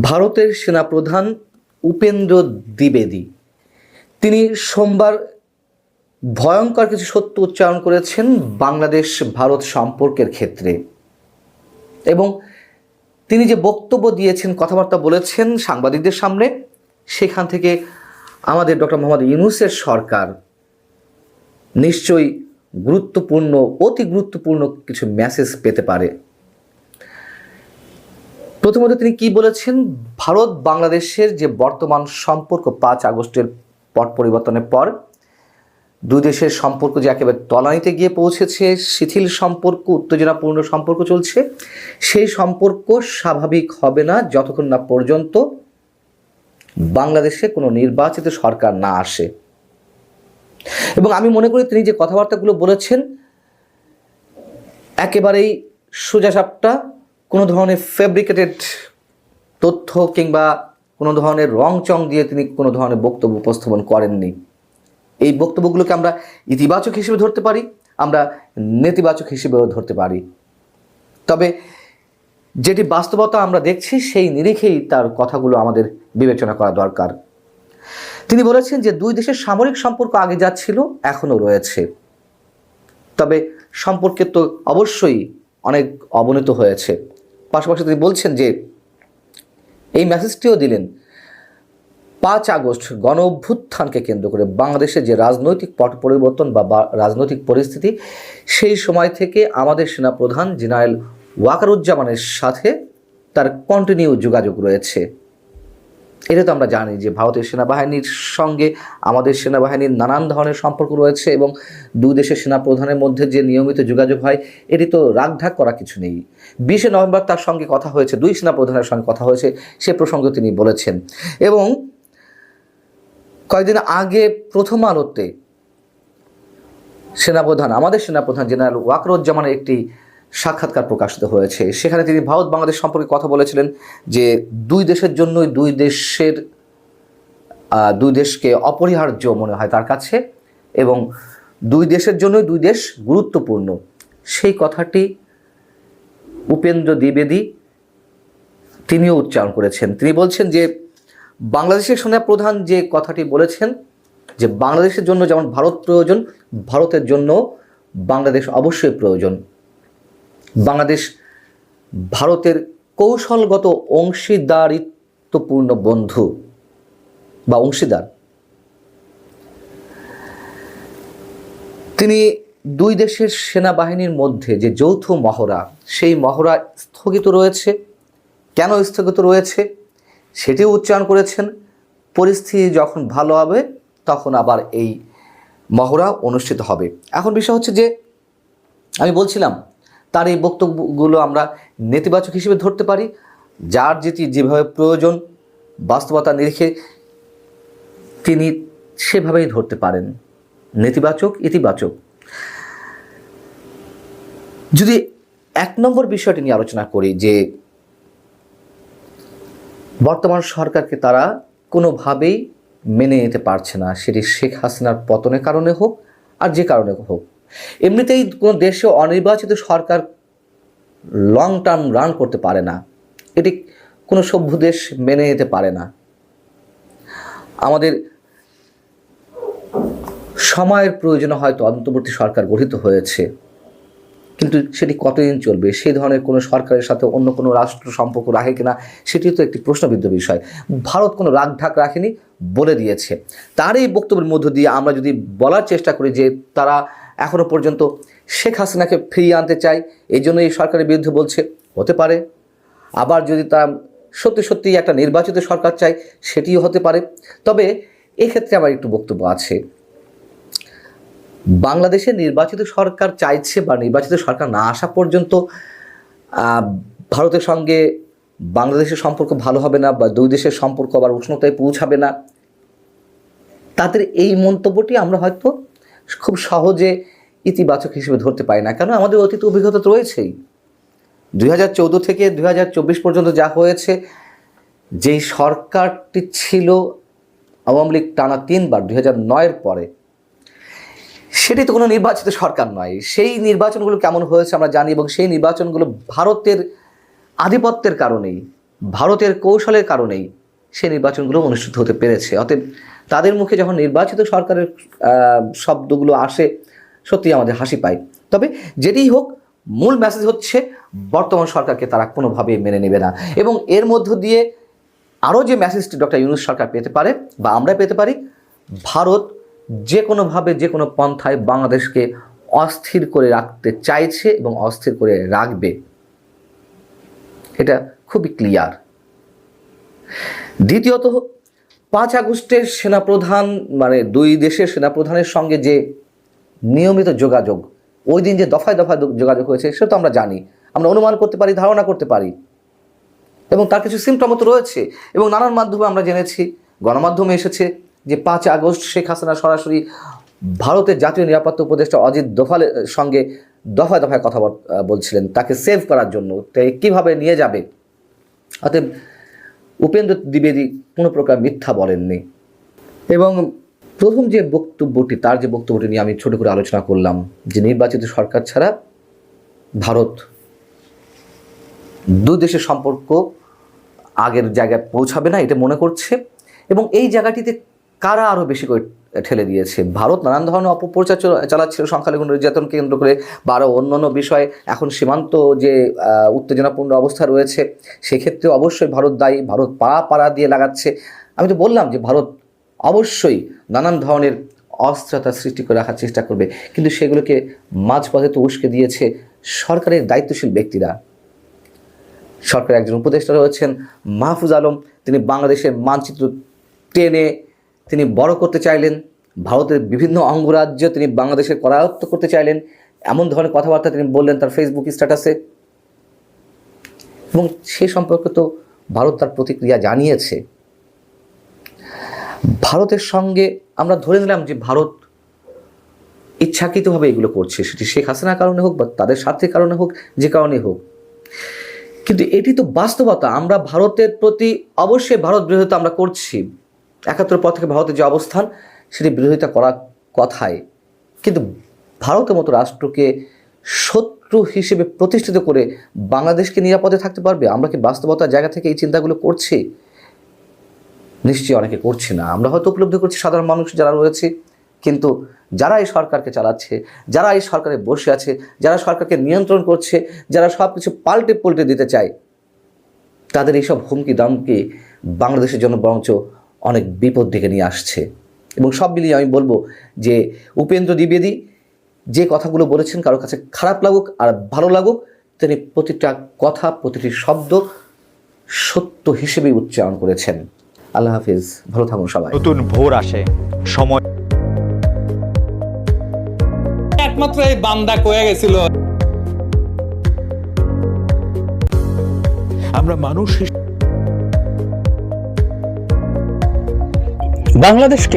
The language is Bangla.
ভারতের সেনাপ্রধান উপেন্দ্র দ্বিবেদী তিনি সোমবার ভয়ঙ্কর কিছু সত্য উচ্চারণ করেছেন বাংলাদেশ ভারত সম্পর্কের ক্ষেত্রে। এবং তিনি যে বক্তব্য দিয়েছেন, কথাবার্তা বলেছেন সাংবাদিকদের সামনে, সেখান থেকে আমাদের ডক্টর মোহাম্মদ ইউনূসের সরকার নিশ্চয়ই গুরুত্বপূর্ণ, অতি গুরুত্বপূর্ণ কিছু মেসেজ পেতে পারে। প্রথমত তিনি কি বলেছেন, ভারত বাংলাদেশের যে বর্তমান সম্পর্ক 5 আগস্টের পট পরিবর্তনের পর দুই দেশের সম্পর্ক যে একেবারে তলানিতে গিয়ে পৌঁছেছে, শিথিল সম্পর্ক, উত্তেজনাপূর্ণ সম্পর্ক চলছে, সেই সম্পর্ক স্বাভাবিক হবে না যতক্ষণ না পর্যন্ত বাংলাদেশে কোনো নির্বাচিত সরকার না আসে। এবং আমি মনে করি তিনি যে কথাবার্তাগুলো বলেছেন একেবারেই সোজাসাপটা, কোনো ধরনের ফেব্রিকেটেড তথ্য কিংবা কোনো ধরনের রংচং দিয়ে তিনি কোনো ধরনের বক্তব্য উপস্থাপন করেননি। এই বক্তব্যগুলোকে আমরা ইতিবাচক হিসেবে ধরতে পারি, আমরা নেতিবাচক হিসেবেও ধরতে পারি। তবে যেটি বাস্তবতা আমরা দেখছি সেই নিরিখেই তার কথাগুলো আমাদের বিবেচনা করা দরকার। তিনি বলেছেন যে দুই দেশের সামরিক সম্পর্ক আগে যা ছিল এখনও রয়েছে, তবে সম্পর্কে তো অবশ্যই অনেক অবনতি হয়েছে। পাশাপাশি তিনি বলছেন যে এই মেসেজটিও দিলেন 5 আগস্ট গণ অভ্যুত্থানকে কেন্দ্র করে বাংলাদেশের যে রাজনৈতিক পট পরিবর্তন বা রাজনৈতিক পরিস্থিতি, সেই সময় থেকে আমাদের সেনাপ্রধান জেনারেল ওয়াকারুজ্জামানের সাথে তার কন্টিনিউ যোগাযোগ রয়েছে। এটা তো আমরা জানি যে ভারতের সেনাবাহিনীর সঙ্গে আমাদের সেনাবাহিনীর নানান ধরনের সম্পর্ক রয়েছে এবং দুই দেশের সেনাপ্রধানের মধ্যে যে নিয়মিত যোগাযোগ হয়, এটি তো রাগঢাক করা কিছু নেই। 20 নভেম্বর তার সঙ্গে কথা হয়েছে, দুই সেনাপ্রধানের সঙ্গে কথা হয়েছে, সে প্রসঙ্গে তিনি বলেছেন। এবং কয়েকদিন আগে প্রথম আলোতে আমাদের সেনাপ্রধান জেনারেল ওয়াকারুজ্জামানের একটি সাক্ষাৎকার প্রকাশিত হয়েছে। সেখানে তিনি ভারত বাংলাদেশ সম্পর্কে কথা বলেছিলেন যে দুই দেশের জন্যই দুই দেশকে অপরিহার্য মনে হয় তার কাছে, এবং দুই দেশের জন্যই দুই দেশ গুরুত্বপূর্ণ। সেই কথাটি উপেন্দ্র দ্বিবেদী তিনিও উচ্চারণ করেছেন। তিনি বলছেন যে বাংলাদেশের সেনাপ্রধান যে কথাটি বলেছেন যে বাংলাদেশের জন্য যেমন ভারত প্রয়োজন, ভারতের জন্য বাংলাদেশ অবশ্যই প্রয়োজন। বাংলাদেশ ভারতের কৌশলগত অংশীদারিত্বপূর্ণ বন্ধু বা অংশীদার। তিনি দুই দেশের সেনাবাহিনীর মধ্যে যে যৌথ মহড়া, সেই মহড়া স্থগিত রয়েছে। কেন স্থগিত রয়েছে সেটিও উচ্চারণ করেছেন। পরিস্থিতি যখন ভালো হবে তখন আবার এই মহড়া অনুষ্ঠিত হবে। এখন বিষয় হচ্ছে যে আমি বলছিলাম তার এই বক্তব্যগুলো আমরা নেতিবাচক হিসেবে ধরতে পারি, যার যেভাবে প্রয়োজন বাস্তবতা নিরিখে তিনি সেভাবেই ধরতে পারেন, নেতিবাচক ইতিবাচক। যদি 1 নম্বর বিষয়টি নিয়ে আলোচনা করি যে বর্তমান সরকারকে তারা কোনোভাবেই মেনে নিতে পারছে না, সেটি শেখ হাসিনার পতনের কারণে হোক আর যে কারণে হোক। এমনিতেই কোনো দেশে অনির্বাচিত সরকার লং টার্ম রান করতে পারে না, এটি কোনো সভ্য দেশ মেনে নিতে পারে না। আমাদের সময়ের প্রয়োজনে হয়তো অন্তর্বর্তী সরকার গঠিত হয়েছে, কিন্তু সেটি কতদিন চলবে, সেই ধরনের কোনো সরকারের সাথে অন্য কোনো রাষ্ট্র সম্পর্ক রাখে কিনা সেটিও তো একটি প্রশ্নবিদ্ধ বিষয়। ভারত কোনো রাগঢাক রাখেনি, বলে দিয়েছে। তার এই বক্তব্যের মধ্য দিয়ে আমরা যদি বলার চেষ্টা করি যে তারা এখনও পর্যন্ত শেখ হাসিনাকে ফিরিয়ে আনতে চায়, এই জন্য এই সরকারের বিরুদ্ধে বলছে, হতে পারে। আবার যদি তারা সত্যি সত্যি একটা নির্বাচিত সরকার চায়, সেটিও হতে পারে। তবে এক্ষেত্রে আমার একটু বক্তব্য আছে। বাংলাদেশে নির্বাচিত সরকার চাইছে বা নির্বাচিত সরকার না আসা পর্যন্ত ভারতের সঙ্গে বাংলাদেশের সম্পর্ক ভালো হবে না বা দুই দেশের সম্পর্ক আবার উষ্ণতায় পৌঁছাবে না, তাদের এই মন্তব্যটি আমরা হয়তো খুব সহজে ইতিবাচক হিসেবে ধরতে পারি না। কেন, আমাদের অতীত অভিজ্ঞতা তো রয়েছেই। 2014 থেকে 2024 পর্যন্ত যা হয়েছে, যেই সরকারটি ছিল আওয়ামী লীগ টানা 3 বার 2009-এর পরে, সেটি তো কোনো নির্বাচিত সরকার নয়। সেই নির্বাচনগুলো কেমন হয়েছে আমরা জানি, এবং সেই নির্বাচনগুলো ভারতের আধিপত্যের কারণেই, ভারতের কৌশলের কারণেই সে নির্বাচনগুলো অনুষ্ঠিত হতে পেরেছে। অতএব তাদের মুখে যখন নির্বাচিত সরকারের শব্দগুলো আসে, সত্যি আমাদের হাসি পায়। তবে যেটিই হোক, মূল মেসেজ হচ্ছে বর্তমান সরকারকে তারা কোনোভাবেই মেনে নেবে না। এবং এর মধ্য দিয়ে আরও যে মেসেজটি ডক্টর ইউনূস সরকার পেতে পারে বা আমরা পেতে পারি, ভারত যে কোনোভাবে যে কোনো পন্থায় বাংলাদেশকে অস্থির করে রাখতে চাইছে এবং অস্থির করে রাখবে, এটা খুবই ক্লিয়ার। দ্বিতীয়ত, 5 আগস্টের সেনাপ্রধান মানে দুই দেশের সেনাপ্রধানের সঙ্গে যে নিয়মিত যোগাযোগ, ওই দিন যে দফায় দফায় যোগাযোগ হয়েছে সেটা তো আমরা জানি, আমরা অনুমান করতে পারি, ধারণা করতে পারি, এবং তার কিছু সিমটমও তো রয়েছে। এবং নানান মাধ্যমে আমরা জেনেছি, গণমাধ্যমে এসেছে যে 5 আগস্ট শেখ হাসিনা সরাসরি ভারতের জাতীয় নিরাপত্তা উপদেষ্টা অজিত দোভালের সঙ্গে দফায় দফায় কথা বলছিলেন তাকে সেভ করার জন্য, তাই কীভাবে নিয়ে যাবে। অতএব উপেন্দ্র দ্বিবেদী কোনো প্রকার মিথ্যা বলেননি। এবং প্রথম যে বক্তব্যটি, তার যে বক্তব্যটি নিয়ে আমি ছোট করে আলোচনা করলাম, যে নির্বাচিত সরকার ছাড়া ভারত দুই দেশের সম্পর্ক আগের জায়গায় পৌঁছাবে না, এটা মনে করছে। এবং এই জায়গাটিতে কারা আরও বেশি করে ঠেলে দিয়েছে? ভারত নানান ধরনের অপপ্রচার চালাচ্ছিল সংখ্যালঘু নির্যাতনকে কেন্দ্র করে, বা আরও অন্যান্য বিষয়ে। এখন সীমান্ত যে উত্তেজনাপূর্ণ অবস্থা রয়েছে, সেক্ষেত্রে অবশ্যই ভারত দায়ী। ভারত পাড়া দিয়ে লাগাচ্ছে। আমি তো বললাম যে ভারত অবশ্যই নানান ধরনের অস্থিরতা সৃষ্টি করে রাখার চেষ্টা করবে, কিন্তু সেগুলোকে মাঝপথে তো উস্কে দিয়েছে সরকারের দায়িত্বশীল ব্যক্তিরা। সরকারের একজন উপদেষ্টা রয়েছেন মাহফুজ আলম, তিনি বাংলাদেশের মানচিত্র টেনে তিনি বড় করতে চাইলেন, ভারতের বিভিন্ন অঙ্গরাজ্য তিনি বাংলাদেশের করায়ত্ত করতে চাইলেন, এমন ধরনের কথাবার্তা তিনি বললেন তার ফেসবুক স্ট্যাটাসে। এবং সে সম্পর্কে তো ভারত তার প্রতিক্রিয়া জানিয়েছে। ভারতের সঙ্গে আমরা ধরে নিলাম যে ভারত ইচ্ছাকৃতভাবে এগুলো করছে, সেটি শেখ হাসিনার কারণে হোক বা তাদের স্বার্থের কারণে হোক, যে কারণে হোক। কিন্তু এটি তো বাস্তবতা। আমরা ভারতের প্রতি অবশ্যই ভারত বিরোধিতা আমরা করছি। 71 পর থেকে ভারতের যে অবস্থান, সেটি বিরোধিতা করার কথাই। কিন্তু ভারতের মতো রাষ্ট্রকে শত্রু হিসেবে প্রতিষ্ঠিত করে বাংলাদেশকে নিরাপদে থাকতে পারবে? আমরা কি বাস্তবতার জায়গা থেকে এই চিন্তাগুলো করছি? নিশ্চয়ই অনেকে করছি না। আমরা হয়তো উপলব্ধি করছি সাধারণ মানুষ যারা রয়েছে, কিন্তু যারা এই সরকারকে চালাচ্ছে, যারা এই সরকারে বসে আছে, যারা সরকারকে নিয়ন্ত্রণ করছে, যারা সব কিছু পাল্টে দিতে চায়, তাদের এইসব হুমকি দামকি বাংলাদেশের জন্য বরঞ্চ অনেক বিপদ ডেকে নিয়ে আসছে। এবং সব মিলিয়ে আমি বলবো যে উপেন্দ্র দ্বিবেদী যে কথাগুলো বলেছেন, কারোর কাছে খারাপ লাগুক আর ভালো লাগুক, তিনি প্রতিটা কথা, প্রতিটি শব্দ সত্য হিসেবেই উচ্চারণ করেছেন। আল্লাহ হাফিজ, ভালো থাকুন সবাই। নতুন ভোর আসে, সময় একমাত্র এই বান্দা কয়ে গেছিল। আমরা মানুষ বাংলাদেশকে